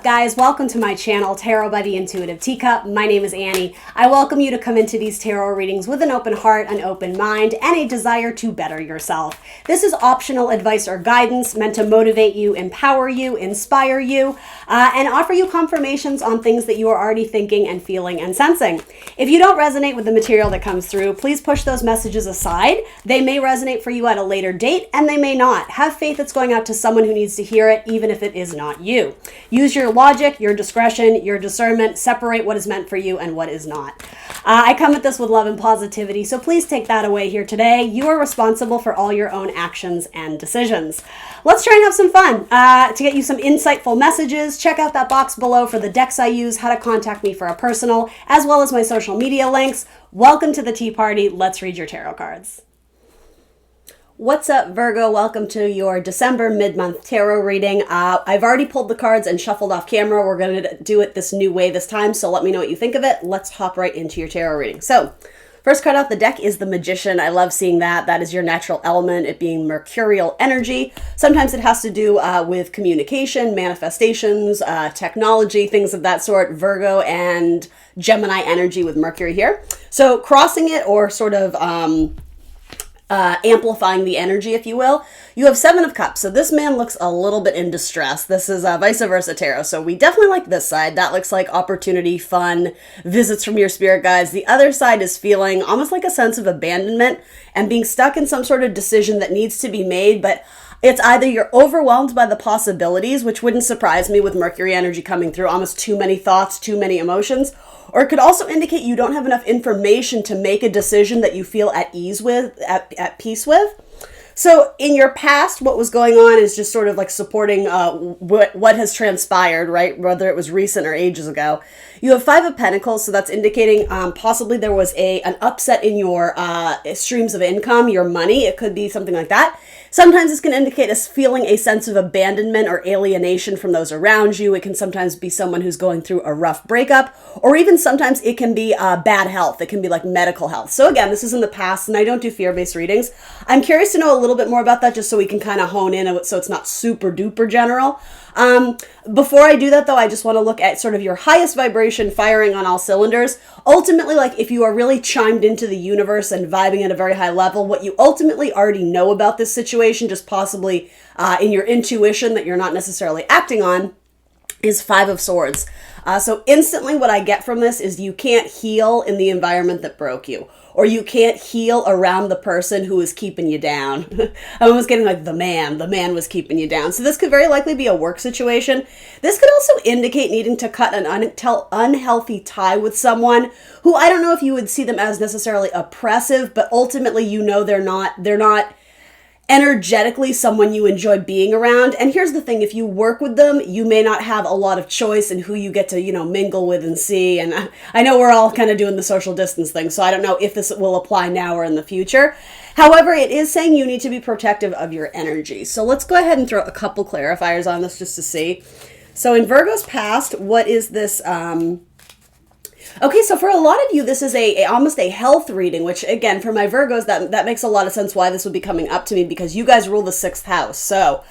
guys? Welcome to my channel, Tarot by the Intuitive Teacup. My name is Annie. I welcome you to come into these tarot readings with an open heart, an open mind, and a desire to better yourself. This is optional advice or guidance meant to motivate you, empower you, inspire you, and offer you confirmations on things that you are already thinking and feeling and sensing. If you don't resonate with the material that comes through, please push those messages aside. They may resonate for you at a later date, and they may not. Have faith it's going out to someone who needs to hear it, even if it is not you. Use your logic, your discretion, your discernment. Separate what is meant for you and what is not. I come at this with love and positivity, so please take that away here today. You are responsible for all your own actions and decisions. Let's try and have some fun. To get you some insightful messages, check out that box below for the decks I use, how to contact me for a personal, as well as my social media links. Welcome to the tea party. Let's read your tarot cards. What's up, Virgo? Welcome to your December mid-month tarot reading. I've already pulled the cards and shuffled off camera. We're going to do it this new way this time, so let me know what you think of it. Let's hop right into your tarot reading. So, first card off the deck is the Magician. I love seeing that. That is your natural element, it being mercurial energy. Sometimes it has to do with communication, manifestations, technology, things of that sort. Virgo and Gemini energy with Mercury here. So, crossing it or sort of amplifying the energy, if you will. You have Seven of Cups. So this man looks a little bit in distress. This is vice versa tarot. So we definitely like this side. That looks like opportunity, fun, visits from your spirit guides. The other side is feeling almost like a sense of abandonment and being stuck in some sort of decision that needs to be made, but it's either you're overwhelmed by the possibilities, which wouldn't surprise me with Mercury energy coming through, almost too many thoughts, too many emotions, or it could also indicate you don't have enough information to make a decision that you feel at ease with, at peace with. So in your past, what was going on is just sort of like supporting what has transpired, right? Whether it was recent or ages ago. You have Five of Pentacles, so that's indicating possibly there was an upset in your streams of income, your money. It could be something like that. Sometimes this can indicate us feeling a sense of abandonment or alienation from those around you. It can sometimes be someone who's going through a rough breakup, or even sometimes it can be bad health. It can be like medical health. So again, this is in the past, and I don't do fear-based readings. I'm curious to know a little bit more about that just so we can kind of hone in so it's not super duper general. Before I do that though, I just want to look at sort of your highest vibration firing on all cylinders. Ultimately, like if you are really chimed into the universe and vibing at a very high level, what you ultimately already know about this situation, just possibly in your intuition that you're not necessarily acting on, is Five of Swords. So instantly what I get from this is you can't heal in the environment that broke you, or you can't heal around the person who is keeping you down. I'm almost getting like the man was keeping you down. So this could very likely be a work situation. This could also indicate needing to cut an unhealthy tie with someone who I don't know if you would see them as necessarily oppressive, but ultimately you know they're not energetically someone you enjoy being around. And here's the thing, if you work with them, you may not have a lot of choice in who you get to, mingle with and see. And I know we're all kind of doing the social distance thing, so I don't know if this will apply now or in the future. However, it is saying you need to be protective of your energy. So let's go ahead and throw a couple clarifiers on this just to see. So in Virgo's past, what is this? Okay, so for a lot of you, this is almost a health reading, which again, for my Virgos, that makes a lot of sense why this would be coming up to me, because you guys rule the 6th house. So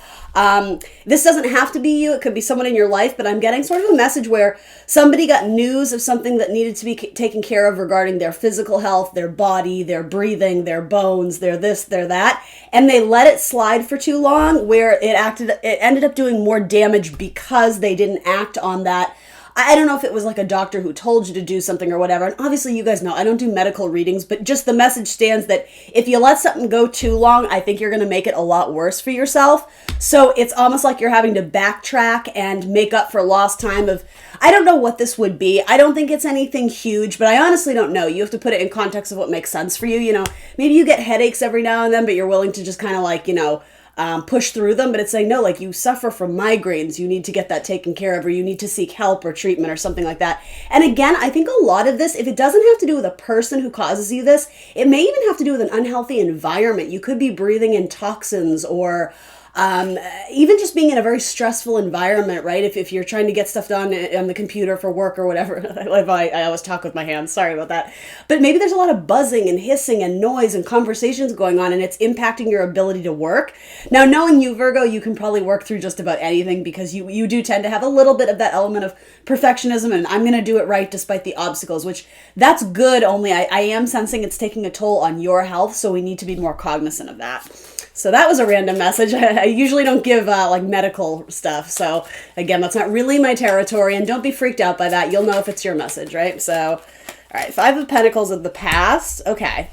this doesn't have to be you. It could be someone in your life, but I'm getting sort of a message where somebody got news of something that needed to be taken care of regarding their physical health, their body, their breathing, their bones, their this, their that, and they let it slide for too long, where it ended up doing more damage because they didn't act on that. I don't know if it was like a doctor who told you to do something or whatever. And obviously you guys know I don't do medical readings, but just the message stands that if you let something go too long, I think you're going to make it a lot worse for yourself. So it's almost like you're having to backtrack and make up for lost time of, I don't know what this would be. I don't think it's anything huge, but I honestly don't know. You have to put it in context of what makes sense for you. Maybe you get headaches every now and then, but you're willing to just kind of like, push through them, but it's saying, no, like you suffer from migraines, you need to get that taken care of, or you need to seek help or treatment or something like that. And again, I think a lot of this, if it doesn't have to do with a person who causes you this, it may even have to do with an unhealthy environment. You could be breathing in toxins or Even just being in a very stressful environment, right? If you're trying to get stuff done on the computer for work or whatever. I always talk with my hands. Sorry about that. But maybe there's a lot of buzzing and hissing and noise and conversations going on, and it's impacting your ability to work. Now, knowing you, Virgo, you can probably work through just about anything because you do tend to have a little bit of that element of perfectionism and I'm going to do it right despite the obstacles, which that's good, only I am sensing it's taking a toll on your health, so we need to be more cognizant of that. So that was a random message. I usually don't give like medical stuff. So again, that's not really my territory, and don't be freaked out by that. You'll know if it's your message, right? So, all right, Five of Pentacles of the past. Okay.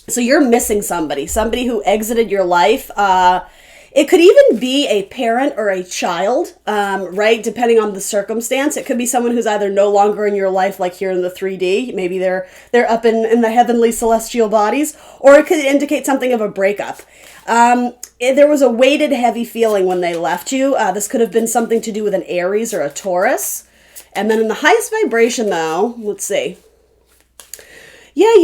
So you're missing somebody who exited your life. It could even be a parent or a child, right? Depending on the circumstance. It could be someone who's either no longer in your life, like here in the 3D. Maybe they're up in the heavenly celestial bodies, or it could indicate something of a breakup. There was a weighted, heavy feeling when they left you. This could have been something to do with an Aries or a Taurus. And then in the highest vibration, though, let's see. Yeah,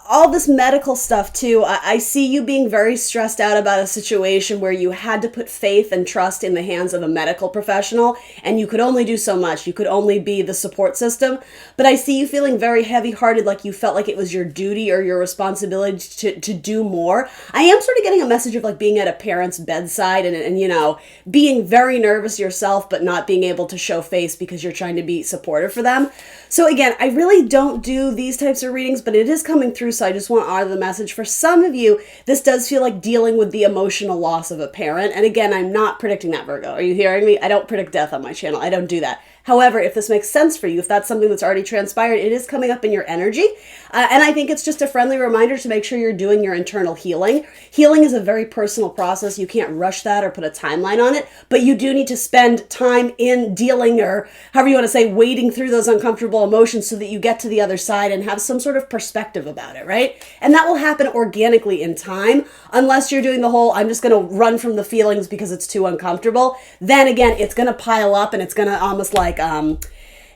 all this medical stuff too. I see you being very stressed out about a situation where you had to put faith and trust in the hands of a medical professional, and you could only do so much. You could only be the support system. But I see you feeling very heavy-hearted, like you felt like it was your duty or your responsibility to do more. I am sort of getting a message of like being at a parent's bedside and being very nervous yourself, but not being able to show face because you're trying to be supportive for them. So again, I really don't do these types of readings, but it is coming through, so I just want to honor the message. For some of you, this does feel like dealing with the emotional loss of a parent. And again, I'm not predicting that, Virgo. Are you hearing me? I don't predict death on my channel. I don't do that. However, if this makes sense for you, if that's something that's already transpired, it is coming up in your energy. And I think it's just a friendly reminder to make sure you're doing your internal healing. Healing is a very personal process. You can't rush that or put a timeline on it, but you do need to spend time in dealing, or however you want to say, wading through those uncomfortable emotions so that you get to the other side and have some sort of perspective about it, right? And that will happen organically in time, unless you're doing the whole, I'm just going to run from the feelings because it's too uncomfortable. Then again, it's going to pile up and it's going to almost like,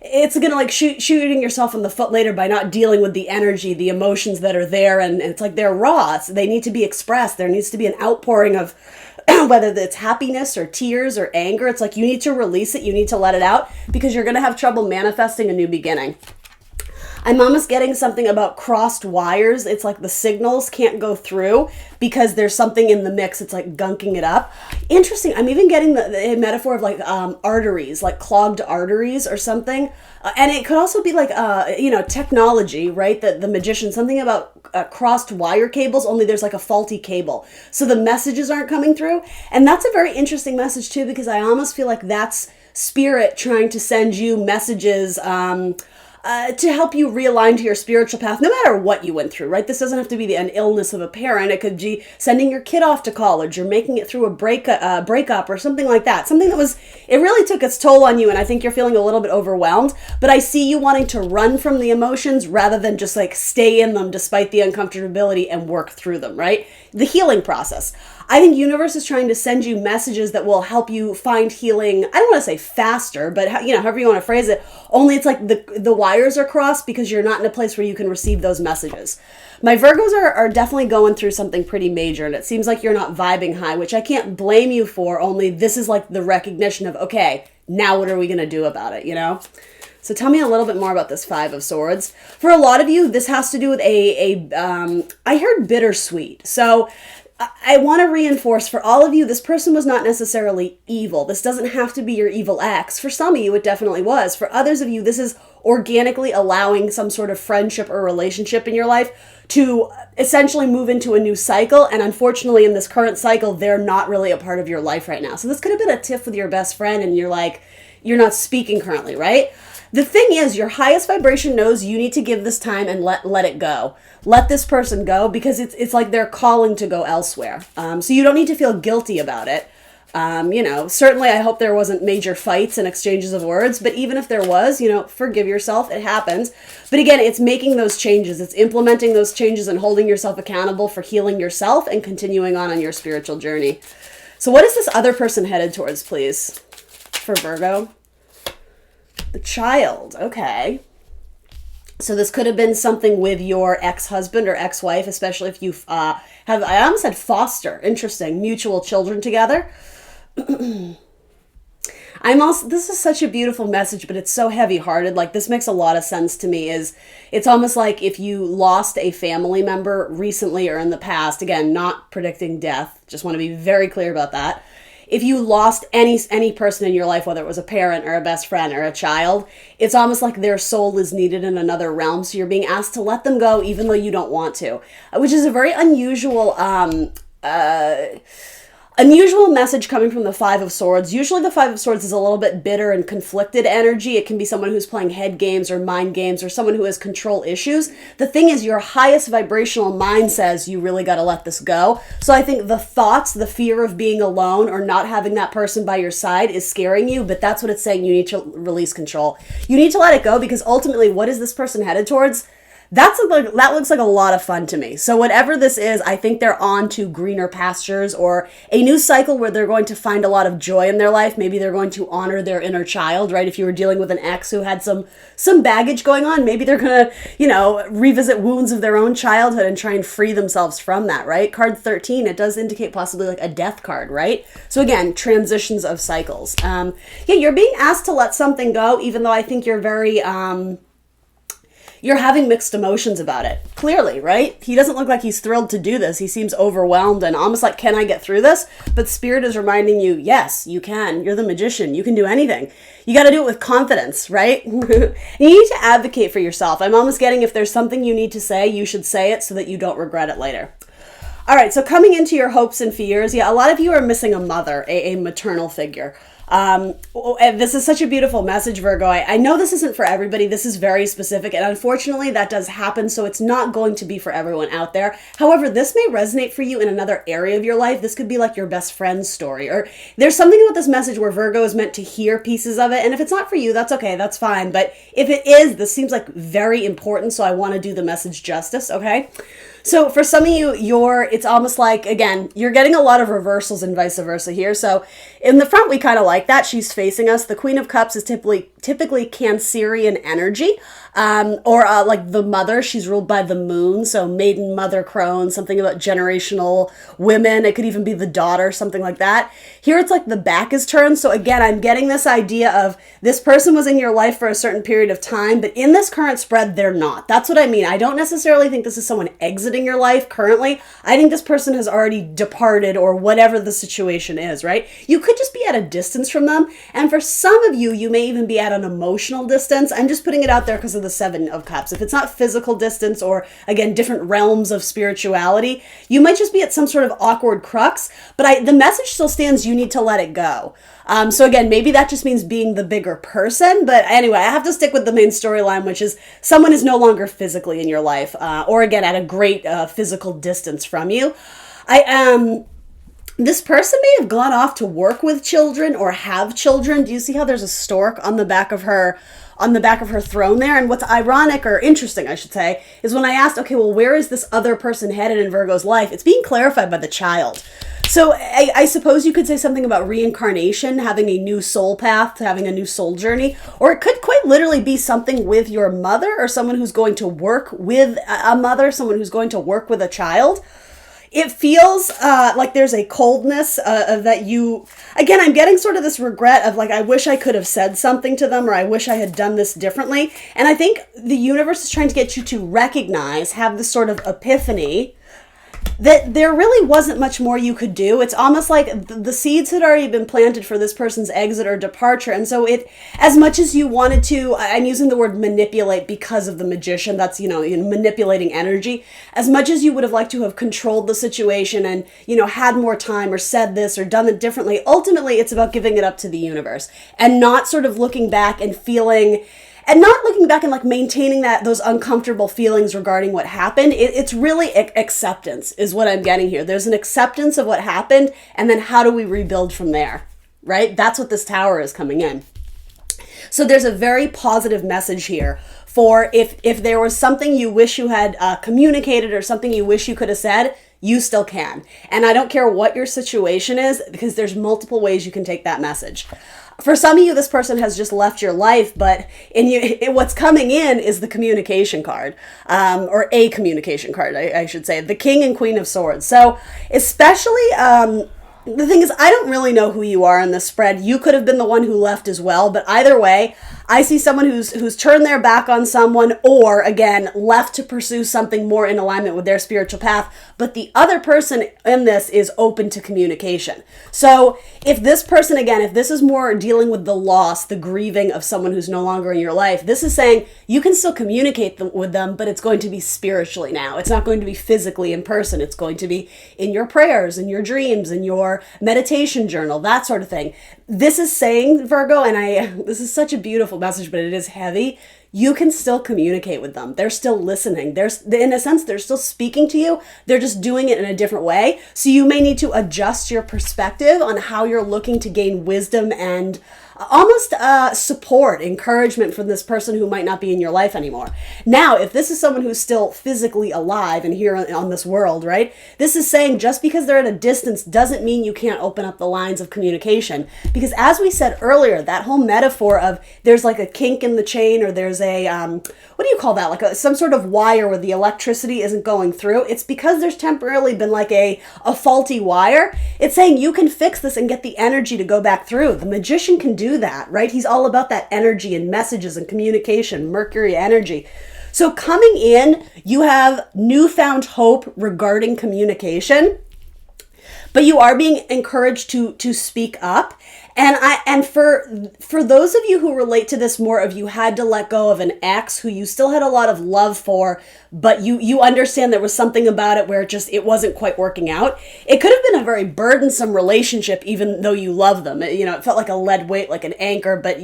it's going to like shooting yourself in the foot later by not dealing with the energy, the emotions that are there. And it's like they're raw. So they need to be expressed. There needs to be an outpouring of whether it's happiness or tears or anger. It's like you need to release it. You need to let it out because you're going to have trouble manifesting a new beginning. I'm almost getting something about crossed wires. It's like the signals can't go through because there's something in the mix. It's like gunking it up. Interesting. I'm even getting the metaphor of like arteries, like clogged arteries or something. And it could also be like, technology, right? The magician, something about crossed wire cables, only there's like a faulty cable. So the messages aren't coming through. And that's a very interesting message too, because I almost feel like that's spirit trying to send you messages, to help you realign to your spiritual path, no matter what you went through, right? This doesn't have to be an illness of a parent. It could be sending your kid off to college or making it through a breakup or something like that. Something that it really took its toll on you, and I think you're feeling a little bit overwhelmed, but I see you wanting to run from the emotions rather than just like stay in them despite the uncomfortability and work through them, right? The healing process. I think universe is trying to send you messages that will help you find healing. I don't want to say faster, but however you want to phrase it, only it's like the wires are crossed because you're not in a place where you can receive those messages. My Virgos are definitely going through something pretty major, and it seems like you're not vibing high, which I can't blame you for, only this is like the recognition of, okay, now what are we going to do about it, So tell me a little bit more about this Five of Swords. For a lot of you, this has to do with I heard bittersweet. So I want to reinforce for all of you, this person was not necessarily evil. This doesn't have to be your evil ex. For some of you, it definitely was. For others of you, this is organically allowing some sort of friendship or relationship in your life to essentially move into a new cycle. And unfortunately, in this current cycle, they're not really a part of your life right now. So this could have been a tiff with your best friend and you're not speaking currently, right? The thing is, your highest vibration knows you need to give this time and let it go. Let this person go because it's like they're calling to go elsewhere. So you don't need to feel guilty about it. Certainly I hope there wasn't major fights and exchanges of words, but even if there was, forgive yourself. It happens. But again, it's making those changes. It's implementing those changes and holding yourself accountable for healing yourself and continuing on your spiritual journey. So what is this other person headed towards, please, for Virgo? The Child. Okay. So this could have been something with your ex-husband or ex-wife, especially if you have, I almost said foster, interesting, mutual children together. This is such a beautiful message, but it's so heavy-hearted. Like, this makes a lot of sense to me. It's almost like if you lost a family member recently or in the past, again, not predicting death, just want to be very clear about that. If you lost any person in your life, whether it was a parent or a best friend or a child, it's almost like their soul is needed in another realm. So you're being asked to let them go even though you don't want to, which is a very unusual message coming from the Five of Swords. Usually the Five of Swords is a little bit bitter and conflicted energy. It can be someone who's playing head games or mind games or someone who has control issues. The thing is, your highest vibrational mind says you really got to let this go. So I think the thoughts, the fear of being alone or not having that person by your side is scaring you, but that's what it's saying. You need to release control. You need to let it go, because ultimately, what is this person headed towards? That looks like a lot of fun to me. So whatever this is, I think they're on to greener pastures or a new cycle where they're going to find a lot of joy in their life. Maybe they're going to honor their inner child, right? If you were dealing with an ex who had some baggage going on, maybe they're going to, revisit wounds of their own childhood and try and free themselves from that, right? Card 13, it does indicate possibly like a death card, right? So again, transitions of cycles. You're being asked to let something go, even though I think you're very... you're having mixed emotions about it, clearly, right? He doesn't look like he's thrilled to do this. He seems overwhelmed and almost like, can I get through this? But Spirit is reminding you, yes, you can. You're the magician. You can do anything. You got to do it with confidence, right? You need to advocate for yourself. I'm almost getting, if there's something you need to say, you should say it so that you don't regret it later. All right, so coming into your hopes and fears, a lot of you are missing a mother, a maternal figure. This is such a beautiful message, Virgo. I know this isn't for everybody. This is very specific, and unfortunately that does happen, so it's not going to be for everyone out there. However, this may resonate for you in another area of your life. This could be like your best friend's story, or there's something about this message where Virgo is meant to hear pieces of it, and if it's not for you, that's okay, that's fine. But if it is, this seems like very important, so I want to do the message justice, okay? So for some of you, it's almost like, again, you're getting a lot of reversals and vice versa here. So in the front, we kind of like that. She's facing us. The Queen of Cups is typically Cancerian energy, or like the mother. She's ruled by the moon. So maiden, mother, crone, something about generational women. It could even be the daughter, something like that. Here it's like the back is turned. So again, I'm getting this idea of this person was in your life for a certain period of time, but in this current spread, they're not. That's what I mean. I don't necessarily think this is someone exiting your life currently. I think this person has already departed, or whatever the situation is, right? You could just be at a distance from them. And for some of you, you may even be at an emotional distance. I'm just putting it out there because of the Seven of Cups. If it's not physical distance or, again, different realms of spirituality, you might just be at some sort of awkward crux. But the message still stands. You need to let it go. So again, maybe that just means being the bigger person. But anyway, I have to stick with the main storyline, which is someone is no longer physically in your life, or again, at a great physical distance from you. This person may have gone off to work with children or have children. Do you see how there's a stork on the back of her throne there? And what's ironic, or interesting, I should say, is when I asked, okay, well, where is this other person headed in Virgo's life? It's being clarified by the child. So I suppose you could say something about reincarnation, having a new soul path, having a new soul journey, or it could quite literally be something with your mother, or someone who's going to work with a mother, someone who's going to work with a child. It feels like there's a coldness that you, again, I'm getting sort of this regret of like, I wish I could have said something to them, or I wish I had done this differently. And I think the universe is trying to get you to recognize, have this sort of epiphany that there really wasn't much more you could do. It's almost like the seeds had already been planted for this person's exit or departure. And so as much as you wanted to, I'm using the word manipulate because of the magician, that's, manipulating energy. As much as you would have liked to have controlled the situation and, had more time or said this or done it differently, ultimately it's about giving it up to the universe and not sort of looking back and feeling... And not looking back and like maintaining those uncomfortable feelings regarding what happened. It's really acceptance is what I'm getting here. There's an acceptance of what happened, and then how do we rebuild from there, right? That's what this tower is coming in. So there's a very positive message here for if there was something you wish you had communicated or something you wish you could have said, you still can. And I don't care what your situation is, because there's multiple ways you can take that message. For some of you, this person has just left your life, but what's coming in is the communication card, or a communication card, I should say, the King and Queen of Swords. So especially, the thing is, I don't really know who you are in this spread. You could have been the one who left as well, but either way, I see someone who's turned their back on someone, or again, left to pursue something more in alignment with their spiritual path, but the other person in this is open to communication. So if this person, again, if this is more dealing with the loss, the grieving of someone who's no longer in your life, this is saying you can still communicate with them, but it's going to be spiritually now. It's not going to be physically in person. It's going to be in your prayers, in your dreams, in your meditation journal, that sort of thing. This is saying, Virgo, and this is such a beautiful message, but it is heavy. You can still communicate with them. They're still listening. In a sense, they're still speaking to you. They're just doing it in a different way. So you may need to adjust your perspective on how you're looking to gain wisdom and almost support, encouragement from this person who might not be in your life anymore. Now, if this is someone who's still physically alive and here on this world, right? This is saying just because they're at a distance doesn't mean you can't open up the lines of communication. Because as we said earlier, that whole metaphor of there's like a kink in the chain, or there's a, what do you call that? Like some sort of wire where the electricity isn't going through. It's because there's temporarily been like a faulty wire. It's saying you can fix this and get the energy to go back through. The magician can do that, right? He's all about that energy and messages and communication, Mercury energy. So coming in, you have newfound hope regarding communication, but you are being encouraged to speak up. And for those of you who relate to this more, of you had to let go of an ex who you still had a lot of love for, but you understand there was something about it where it wasn't quite working out. It could have been a very burdensome relationship, even though you love them. It felt like a lead weight, like an anchor, but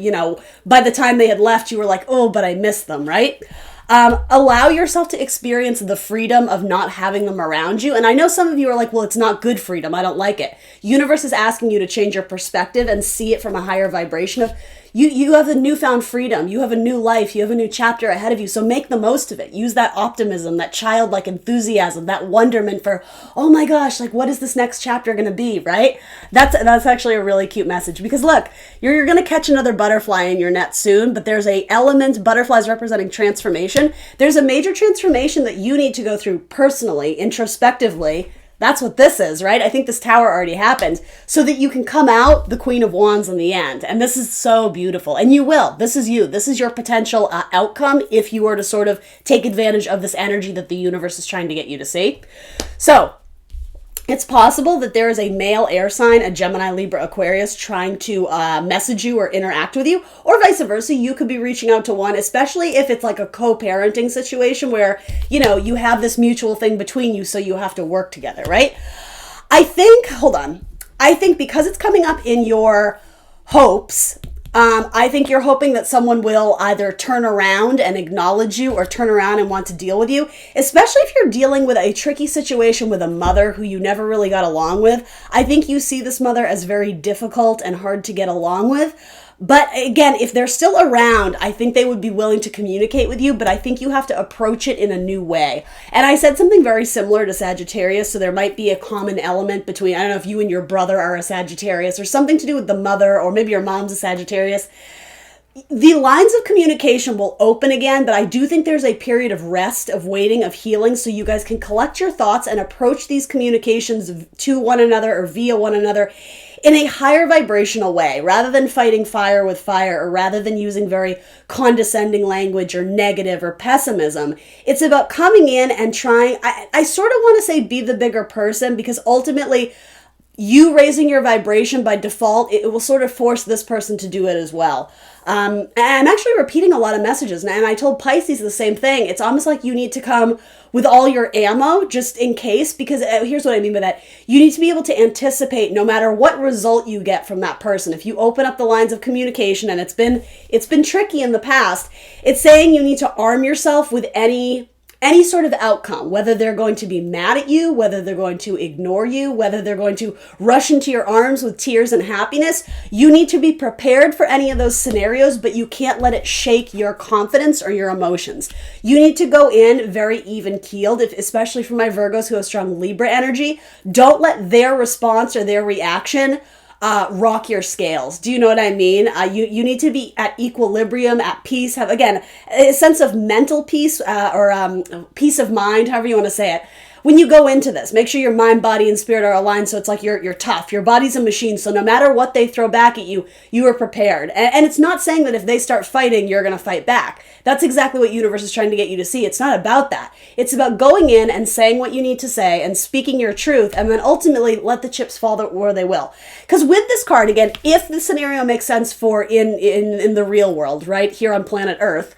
by the time they had left, you were like, oh, but I miss them, right? Allow yourself to experience the freedom of not having them around you. And I know some of you are like, well, it's not good freedom. I don't like it. Universe is asking you to change your perspective and see it from a higher vibration of you have a newfound freedom. You have a new life. You have a new chapter ahead of you. So make the most of it. Use that optimism, that childlike enthusiasm, that wonderment for, oh my gosh, like what is this next chapter going to be, right? That's actually a really cute message, because look, you're going to catch another butterfly in your net soon, but there's a element, butterflies representing transformation. There's a major transformation that you need to go through personally, introspectively. That's what this is, right? I think this tower already happened, so that you can come out the Queen of Wands in the end. And this is so beautiful. And you will. This is you. This is your potential outcome if you were to sort of take advantage of this energy that the universe is trying to get you to see. So it's possible that there is a male air sign, a Gemini, Libra, Aquarius, trying to message you or interact with you, or vice versa. You could be reaching out to one, especially if it's like a co-parenting situation where, you have this mutual thing between you, so you have to work together, right? I think because it's coming up in your hopes, I think you're hoping that someone will either turn around and acknowledge you or turn around and want to deal with you, especially if you're dealing with a tricky situation with a mother who you never really got along with. I think you see this mother as very difficult and hard to get along with. But again, if they're still around, I think they would be willing to communicate with you, but I think you have to approach it in a new way. And I said something very similar to Sagittarius, so there might be a common element between, I don't know if you and your brother are a Sagittarius, or something to do with the mother, or maybe your mom's a Sagittarius. The lines of communication will open again, but I do think there's a period of rest, of waiting, of healing, so you guys can collect your thoughts and approach these communications to one another or via one another in a higher vibrational way, rather than fighting fire with fire, or rather than using very condescending language or negative or pessimism. It's about coming in and trying, I sort of want to say be the bigger person, because ultimately you raising your vibration by default, it will sort of force this person to do it as well. And I'm actually repeating a lot of messages, and I told Pisces the same thing. It's almost like you need to come with all your ammo just in case, because here's what I mean by that. You need to be able to anticipate no matter what result you get from that person. If you open up the lines of communication, and it's been tricky in the past, it's saying you need to arm yourself with any any sort of outcome, whether they're going to be mad at you, whether they're going to ignore you, whether they're going to rush into your arms with tears and happiness, you need to be prepared for any of those scenarios, but you can't let it shake your confidence or your emotions. You need to go in very even keeled, especially for my Virgos who have strong Libra energy. Don't let their response or their reaction rock your scales. Do you know what I mean? You need to be at equilibrium, at peace, have, again, a sense of mental peace or peace of mind, however you want to say it. When you go into this, make sure your mind, body, and spirit are aligned so it's like you're tough. Your body's a machine, so no matter what they throw back at you, you are prepared. And it's not saying that if they start fighting, you're going to fight back. That's exactly what universe is trying to get you to see. It's not about that. It's about going in and saying what you need to say and speaking your truth, and then ultimately let the chips fall where they will. Because with this card, again, if the scenario makes sense for in the real world, right, here on planet Earth,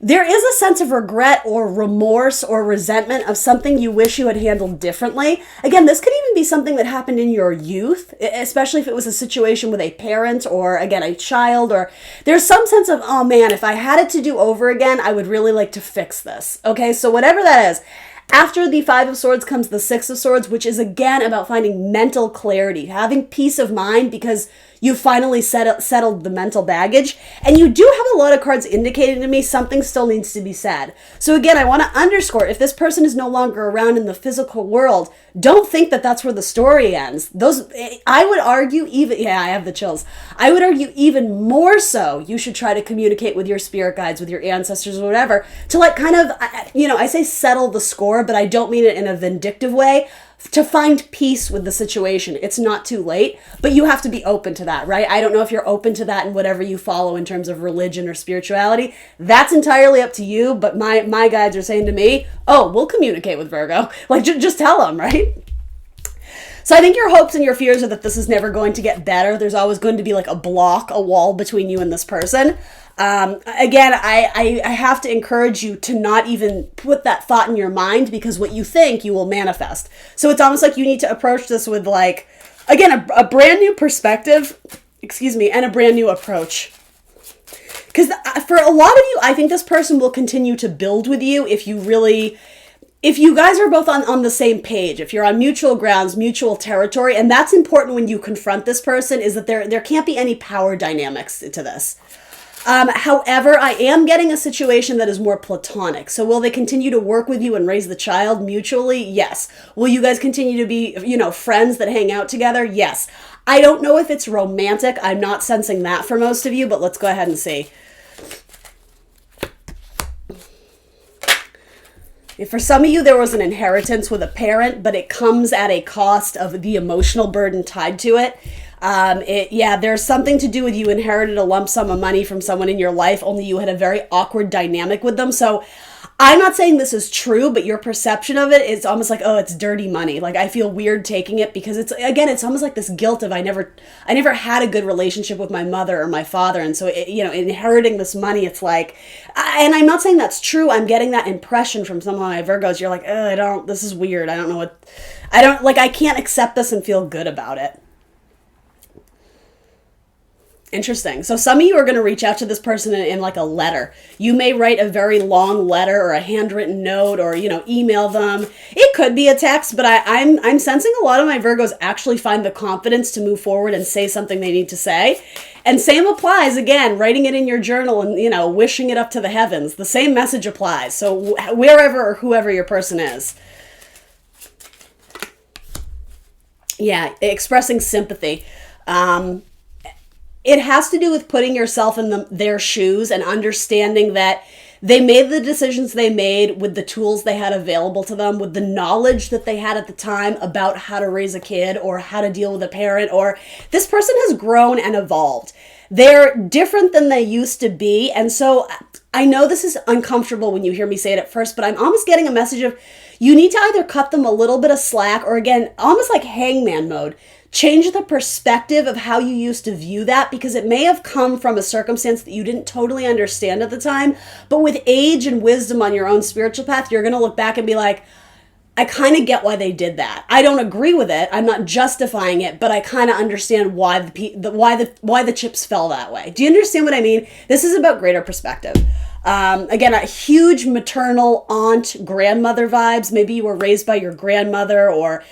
there is a sense of regret or remorse or resentment of something you wish you had handled differently. Again, this could even be something that happened in your youth, especially if it was a situation with a parent or, again, a child, or there's some sense of, oh man, if I had it to do over again, I would really like to fix this. Okay, so whatever that is. After the Five of Swords comes the Six of Swords, which is again about finding mental clarity, having peace of mind because you finally settled the mental baggage. And you do have a lot of cards indicating to me something still needs to be said. So again, I want to underscore, if this person is no longer around in the physical world, don't think that that's where the story ends. I would argue even, yeah, I have the chills. I would argue even more so, you should try to communicate with your spirit guides, with your ancestors or whatever, to like kind of, I say settle the score, but I don't mean it in a vindictive way. To find peace with the situation. It's not too late, but you have to be open to that, right? I don't know if you're open to that in whatever you follow in terms of religion or spirituality. That's entirely up to you, but my guides are saying to me, oh, we'll communicate with Virgo. Like, just tell them, right? So I think your hopes and your fears are that this is never going to get better. There's always going to be like a wall between you and this person. Again, I have to encourage you to not even put that thought in your mind, because what you think you will manifest. So it's almost like you need to approach this with like, again, a brand new perspective, and a brand new approach. Because for a lot of you, I think this person will continue to build with you if you guys are both on the same page, if you're on mutual grounds, mutual territory. And that's important when you confront this person, is that there can't be any power dynamics to this. However, I am getting a situation that is more platonic. So will they continue to work with you and raise the child mutually? Yes. Will you guys continue to be, friends that hang out together? Yes. I don't know if it's romantic. I'm not sensing that for most of you, but let's go ahead and see. If for some of you, there was an inheritance with a parent, but it comes at a cost of the emotional burden tied to it. There's something to do with you inherited a lump sum of money from someone in your life, only you had a very awkward dynamic with them. So I'm not saying this is true, but your perception of it is almost like, oh, it's dirty money. Like, I feel weird taking it because it's almost like this guilt of I never had a good relationship with my mother or my father. And so, inheriting this money, it's like, and I'm not saying that's true. I'm getting that impression from some of my Virgos. You're like, this is weird. I can't accept this and feel good about it. Interesting. So some of you are going to reach out to this person in like a letter. You may write a very long letter or a handwritten note, or, email them. It could be a text, but I'm sensing a lot of my Virgos actually find the confidence to move forward and say something they need to say. And same applies, again, writing it in your journal and, wishing it up to the heavens. The same message applies. So wherever or whoever your person is. Yeah, expressing sympathy. It has to do with putting yourself in their shoes and understanding that they made the decisions they made with the tools they had available to them, with the knowledge that they had at the time about how to raise a kid or how to deal with a parent, or this person has grown and evolved. They're different than they used to be. And so I know this is uncomfortable when you hear me say it at first, but I'm almost getting a message of you need to either cut them a little bit of slack, or again, almost like hangman mode. Change the perspective of how you used to view that, because it may have come from a circumstance that you didn't totally understand at the time. But with age and wisdom on your own spiritual path, you're going to look back and be like, I kind of get why they did that. I don't agree with it. I'm not justifying it, but I kind of understand why the chips fell that way. Do you understand what I mean? This is about greater perspective. Again, a huge maternal aunt, grandmother vibes. Maybe you were raised by your grandmother, or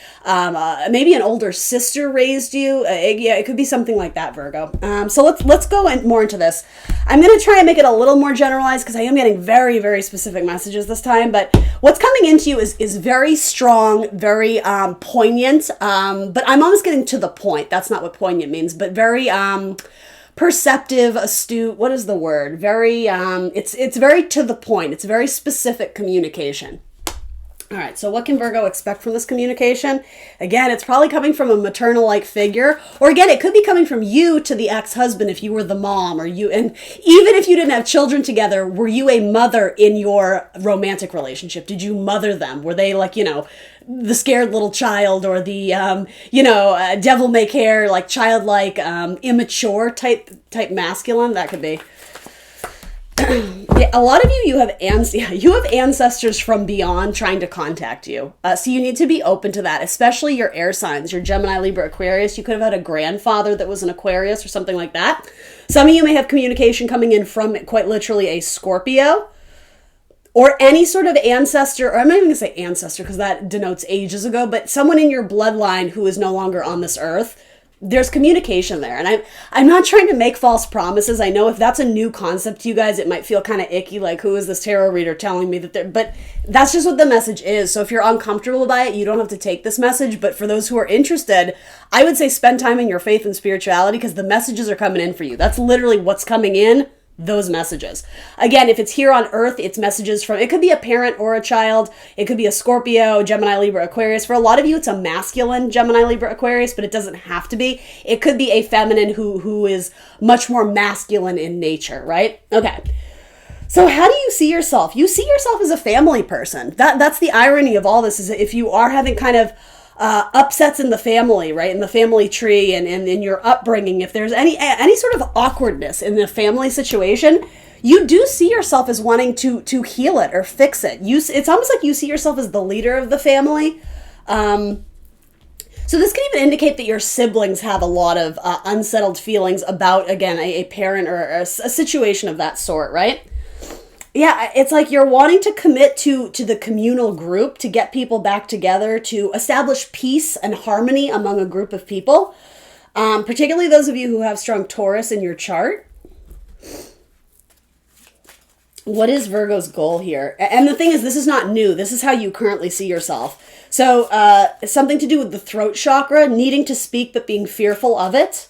maybe an older sister raised you. Yeah, it could be something like that, Virgo. So let's go more into this. I'm going to try and make it a little more generalized because I am getting very, very specific messages this time. But what's coming into you is very strong, very poignant. But I'm almost getting to the point. That's not what poignant means, but very perceptive, astute. What is the word? Very, it's very to the point. It's very specific communication. All right, so what can Virgo expect from this communication? Again, it's probably coming from a maternal-like figure, or again, it could be coming from you to the ex-husband if you were the mom, or you, and even if you didn't have children together, were you a mother in your romantic relationship? Did you mother them? Were they like, the scared little child, or the, devil may care, like childlike, immature type masculine? That could be. Yeah, a lot of you have ancestors from beyond trying to contact you. So you need to be open to that, especially your air signs, your Gemini, Libra, Aquarius. You could have had a grandfather that was an Aquarius or something like that. Some of you may have communication coming in from quite literally a Scorpio, or any sort of ancestor, or I'm not even going to say ancestor because that denotes ages ago, but someone in your bloodline who is no longer on this earth. There's communication there. And I'm not trying to make false promises. I know if that's a new concept to you guys, it might feel kind of icky, like who is this tarot reader telling me that they're, but that's just what the message is. So if you're uncomfortable by it, you don't have to take this message. But for those who are interested, I would say spend time in your faith and spirituality because the messages are coming in for you. That's literally what's coming in. Those messages. Again, if it's here on Earth, it's messages from, it could be a parent or a child. It could be a Scorpio, Gemini, Libra, Aquarius. For a lot of you, it's a masculine Gemini, Libra, Aquarius, but it doesn't have to be. It could be a feminine who is much more masculine in nature, right? Okay. So how do you see yourself? You see yourself as a family person. That's the irony of all this, is that if you are having kind of upsets in the family, right, in the family tree and in your upbringing, if there's any sort of awkwardness in the family situation, you do see yourself as wanting to heal it or fix it. It's almost like you see yourself as the leader of the family. So this can even indicate that your siblings have a lot of unsettled feelings about, again, a parent or a situation of that sort, right? Yeah, it's like you're wanting to commit to the communal group, to get people back together, to establish peace and harmony among a group of people, particularly those of you who have strong Taurus in your chart. What is Virgo's goal here? And the thing is, this is not new. This is how you currently see yourself. So something to do with the throat chakra, needing to speak but being fearful of it.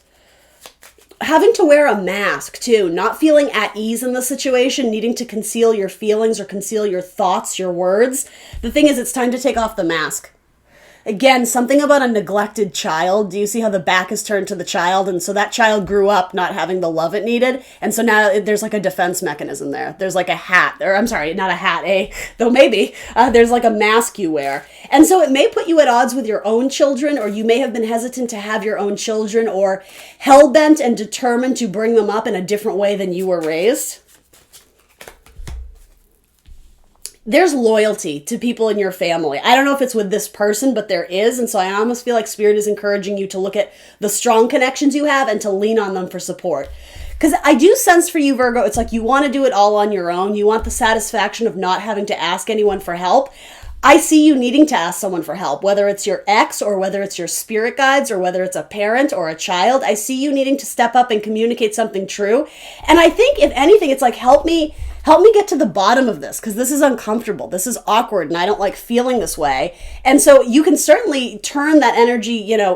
Having to wear a mask too, not feeling at ease in the situation, needing to conceal your feelings or conceal your thoughts, your words. The thing is, it's time to take off the mask. Again, something about a neglected child. Do you see how the back is turned to the child? And so that child grew up not having the love it needed. And so now there's like a defense mechanism there. There's like a hat, or I'm sorry, not a hat, though maybe. There's like a mask you wear. And so it may put you at odds with your own children, or you may have been hesitant to have your own children, or hell-bent and determined to bring them up in a different way than you were raised. There's loyalty to people in your family. I don't know if it's with this person, but there is. And so I almost feel like Spirit is encouraging you to look at the strong connections you have and to lean on them for support. Because I do sense for you, Virgo, it's like you want to do it all on your own. You want the satisfaction of not having to ask anyone for help. I see you needing to ask someone for help, whether it's your ex or whether it's your spirit guides or whether it's a parent or a child. I see you needing to step up and communicate something true. And I think, if anything, it's like, help me get to the bottom of this, because this is uncomfortable. This is awkward, and I don't like feeling this way. And so you can certainly turn that energy, in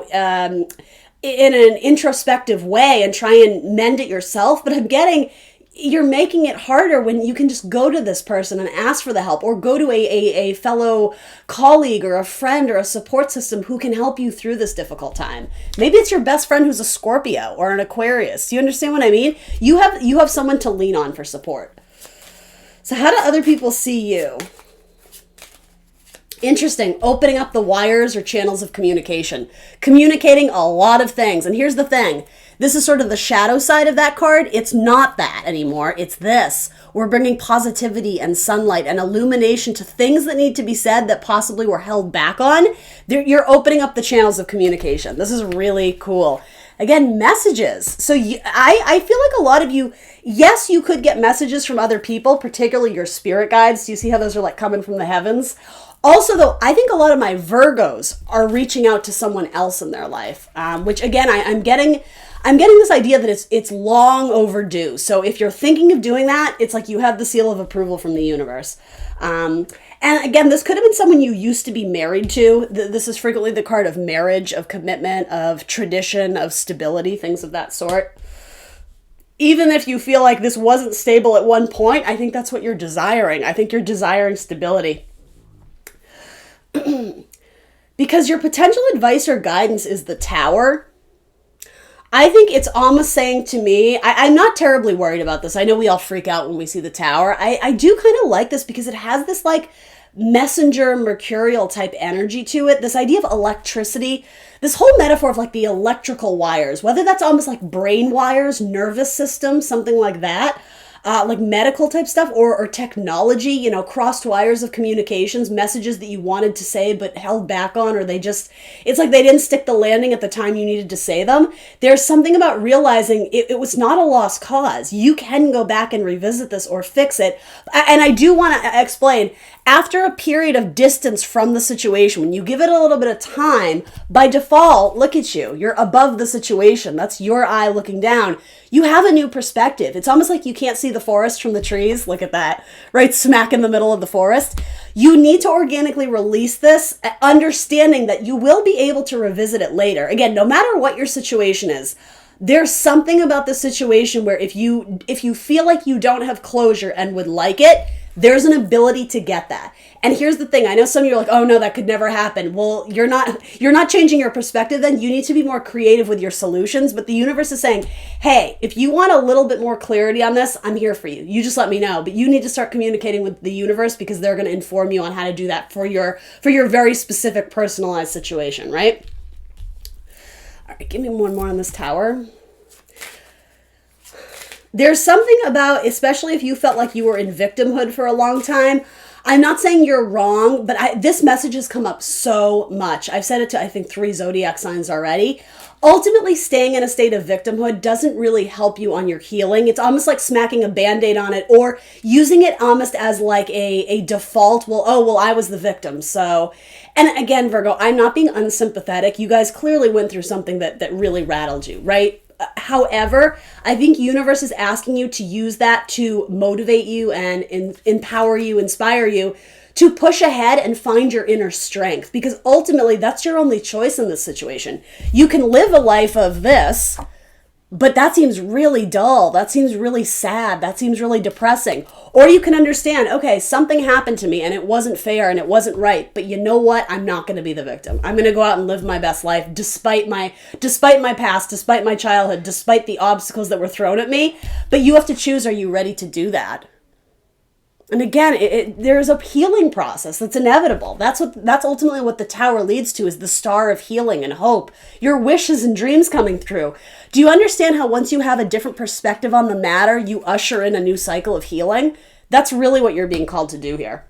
an introspective way and try and mend it yourself. But I'm getting, you're making it harder when you can just go to this person and ask for the help, or go to a fellow colleague or a friend or a support system who can help you through this difficult time. Maybe it's your best friend who's a Scorpio or an Aquarius. Do you understand what I mean? You have someone to lean on for support. So how do other people see you? Interesting. Opening up the wires or channels of communication. Communicating a lot of things. And here's the thing. This is sort of the shadow side of that card. It's not that anymore. It's this. We're bringing positivity and sunlight and illumination to things that need to be said that possibly were held back on. You're opening up the channels of communication. This is really cool. Again, messages. So I feel like a lot of you, yes, you could get messages from other people, particularly your spirit guides. Do you see how those are like coming from the heavens? Also, though, I think a lot of my Virgos are reaching out to someone else in their life, which again, I'm getting this idea that it's long overdue. So if you're thinking of doing that, it's like you have the seal of approval from the universe. And again, this could have been someone you used to be married to. This is frequently the card of marriage, of commitment, of tradition, of stability, things of that sort. Even if you feel like this wasn't stable at one point, I think that's what you're desiring. I think you're desiring stability. Because your potential advice or guidance is the Tower. I think it's almost saying to me, I'm not terribly worried about this. I know we all freak out when we see the Tower. I do kind of like this because it has this like messenger mercurial type energy to it. This idea of electricity, this whole metaphor of like the electrical wires, whether that's almost like brain wires, nervous system, something like that. Like medical type stuff or technology, you know, crossed wires of communications, messages that you wanted to say but held back on, or it's like they didn't stick the landing at the time you needed to say them. There's something about realizing it was not a lost cause. You can go back and revisit this or fix it. And I do want to explain, after a period of distance from the situation, when you give it a little bit of time, by default, look at you. You're above the situation. That's your eye looking down. You have a new perspective. It's almost like you can't see the forest from the trees. Look at that, right smack in the middle of the forest. You need to organically release this, understanding that you will be able to revisit it later. Again, no matter what your situation is, there's something about this situation where if you feel like you don't have closure and would like it, there's an ability to get that. And here's the thing. I know some of you are like, oh no, that could never happen. Well, you're not changing your perspective then. You need to be more creative with your solutions. But the universe is saying, hey, if you want a little bit more clarity on this, I'm here for you. You just let me know. But you need to start communicating with the universe because they're going to inform you on how to do that for your very specific personalized situation, right? All right, give me one more on this Tower. There's something about, especially if you felt like you were in victimhood for a long time, I'm not saying you're wrong, but this message has come up so much. I've said it to, I think, 3 zodiac signs already. Ultimately, staying in a state of victimhood doesn't really help you on your healing. It's almost like smacking a Band-Aid on it or using it almost as like a default. Well, I was the victim. So, and again, Virgo, I'm not being unsympathetic. You guys clearly went through something that really rattled you, right? However, I think universe is asking you to use that to motivate you and empower you, inspire you to push ahead and find your inner strength, because ultimately that's your only choice in this situation. You can live a life of this, but that seems really dull. That seems really sad. That seems really depressing. Or you can understand, okay, something happened to me and it wasn't fair and it wasn't right. But you know what? I'm not going to be the victim. I'm going to go out and live my best life despite my past, despite my childhood, despite the obstacles that were thrown at me. But you have to choose, are you ready to do that? And again, there's a healing process that's inevitable. That's ultimately what the Tower leads to, is the star of healing and hope. Your wishes and dreams coming through. Do you understand how once you have a different perspective on the matter, you usher in a new cycle of healing? That's really what you're being called to do here.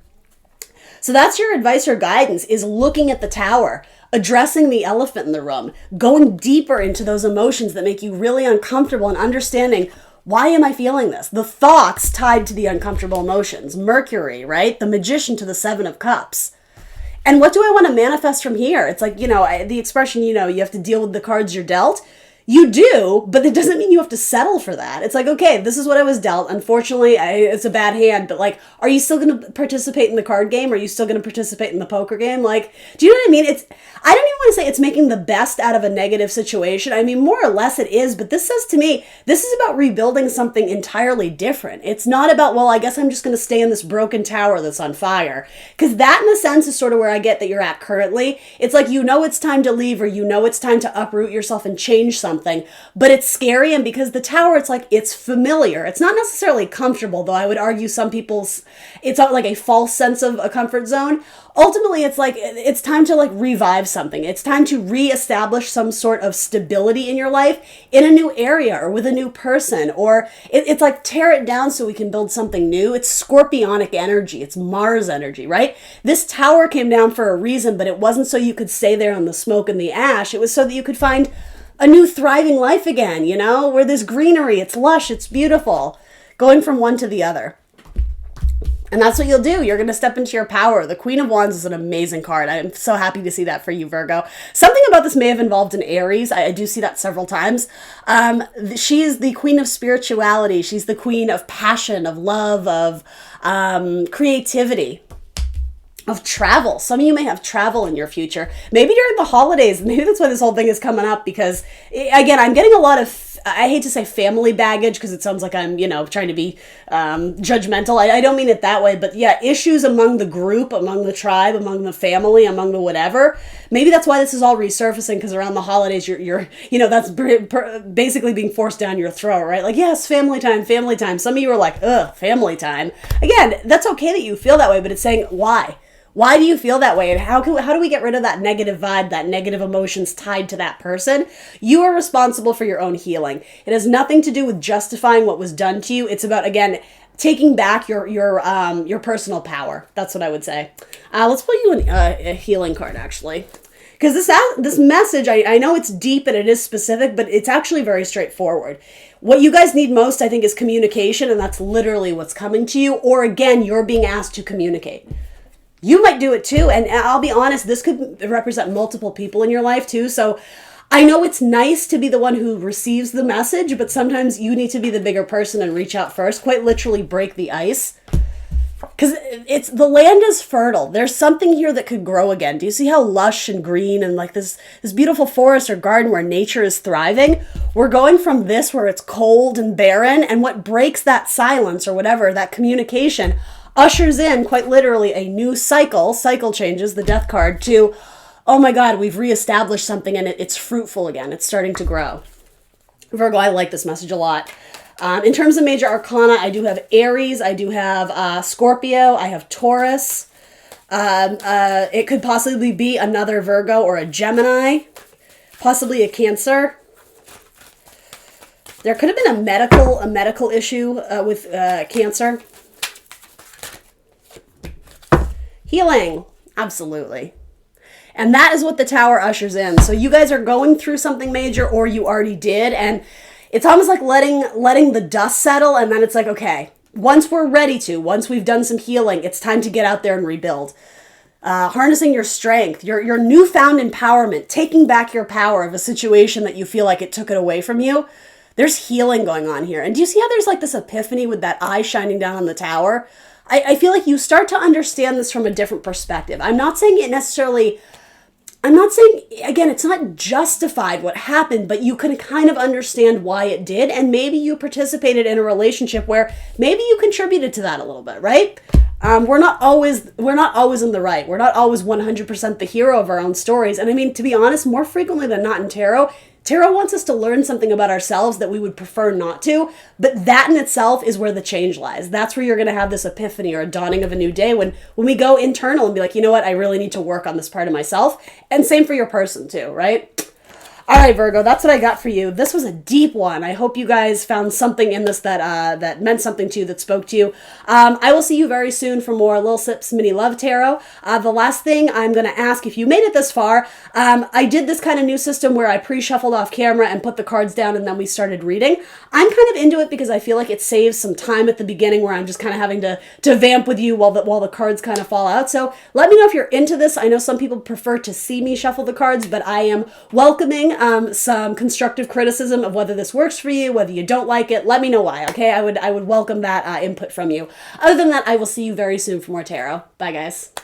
So that's your advice or guidance, is looking at the Tower, addressing the elephant in the room, going deeper into those emotions that make you really uncomfortable and understanding, why am I feeling this? The thoughts tied to the uncomfortable emotions. Mercury, right? The Magician to the 7 of Cups. And what do I want to manifest from here? It's like, the expression, you have to deal with the cards you're dealt. You do, but that doesn't mean you have to settle for that. It's like, okay, this is what I was dealt. Unfortunately, it's a bad hand, but like, are you still going to participate in the card game? Are you still going to participate in the poker game? Like, do you know what I mean? I don't even want to say it's making the best out of a negative situation. I mean, more or less it is, but this says to me, this is about rebuilding something entirely different. It's not about, well, I guess I'm just going to stay in this broken tower that's on fire. Because that, in a sense, is sort of where I get that you're at currently. It's like, it's time to leave, or it's time to uproot yourself and change something. But it's scary, and because the Tower, it's like, it's familiar. It's not necessarily comfortable, though I would argue it's not like a false sense of a comfort zone. Ultimately, it's like, it's time to like revive something. It's time to reestablish some sort of stability in your life in a new area or with a new person, or it's like tear it down so we can build something new. It's scorpionic energy. It's Mars energy, right? This Tower came down for a reason, but it wasn't so you could stay there in the smoke and the ash. It was so that you could find a new thriving life again, you know, where there's greenery, it's lush, it's beautiful, going from one to the other. And that's what you'll do. You're going to step into your power. The Queen of Wands is an amazing card. I'm so happy to see that for you, Virgo. Something about this may have involved an Aries. I do see that several times. She's the queen of spirituality. She's the queen of passion, of love, of creativity, of travel. Some of you may have travel in your future. Maybe during the holidays. Maybe that's why this whole thing is coming up, because, again, I'm getting a lot of, I hate to say family baggage because it sounds like I'm, you know, trying to be judgmental. I don't mean it that way, but yeah, issues among the group, among the tribe, among the family, among the whatever. Maybe that's why this is all resurfacing, because around the holidays, you're you know, that's basically being forced down your throat, right? Like, yes, family time, family time. Some of you are like, ugh, family time. Again, that's okay that you feel that way, but it's saying why. Why do you feel that way? And how do we get rid of that negative vibe, that negative emotions tied to that person? You are responsible for your own healing. It has nothing to do with justifying what was done to you. It's about, again, taking back your personal power. That's what I would say. Let's pull you a healing card, actually. Because this message, I know it's deep and it is specific, but it's actually very straightforward. What you guys need most, I think, is communication, and that's literally what's coming to you. Or again, you're being asked to communicate. You might do it too, and I'll be honest, this could represent multiple people in your life too, so I know it's nice to be the one who receives the message, but sometimes you need to be the bigger person and reach out first, quite literally break the ice, because the land is fertile. There's something here that could grow again. Do you see how lush and green and like this beautiful forest or garden where nature is thriving? We're going from this where it's cold and barren, and what breaks that silence or whatever, that communication, ushers in, quite literally, a new cycle changes, the death card, to, oh my God, we've reestablished something and it's fruitful again. It's starting to grow. Virgo, I like this message a lot. In terms of major arcana, I do have Aries, I do have Scorpio, I have Taurus. It could possibly be another Virgo or a Gemini, possibly a Cancer. There could have been a medical issue with Cancer. Healing, absolutely. And that is what the Tower ushers in. So you guys are going through something major, or you already did, and it's almost like letting the dust settle, and then it's like, okay, once we're ready to, once we've done some healing, it's time to get out there and rebuild. Harnessing your strength, your newfound empowerment, taking back your power of a situation that you feel like it took it away from you. There's healing going on here. And do you see how there's like this epiphany with that eye shining down on the Tower? I feel like you start to understand this from a different perspective. I'm not saying, again, it's not justified what happened, but you can kind of understand why it did. And maybe you participated in a relationship where maybe you contributed to that a little bit, right? We're not always in the right. We're not always 100% the hero of our own stories. And I mean, to be honest, more frequently than not in tarot wants us to learn something about ourselves that we would prefer not to, but that in itself is where the change lies. That's where you're going to have this epiphany or a dawning of a new day when we go internal and be like, you know what, I really need to work on this part of myself. And same for your person too, right? All right, Virgo, that's what I got for you. This was a deep one. I hope you guys found something in this that meant something to you, that spoke to you. I will see you very soon for more Lil Sips Mini Love Tarot. The last thing I'm going to ask, if you made it this far, I did this kind of new system where I pre-shuffled off camera and put the cards down and then we started reading. I'm kind of into it because I feel like it saves some time at the beginning where I'm just kind of having to vamp with you while the cards kind of fall out. So let me know if you're into this. I know some people prefer to see me shuffle the cards, but I am welcoming some constructive criticism of whether this works for you, whether you don't like it. Let me know why, okay? I would welcome that input from you. Other than that, I will see you very soon for more tarot. Bye, guys.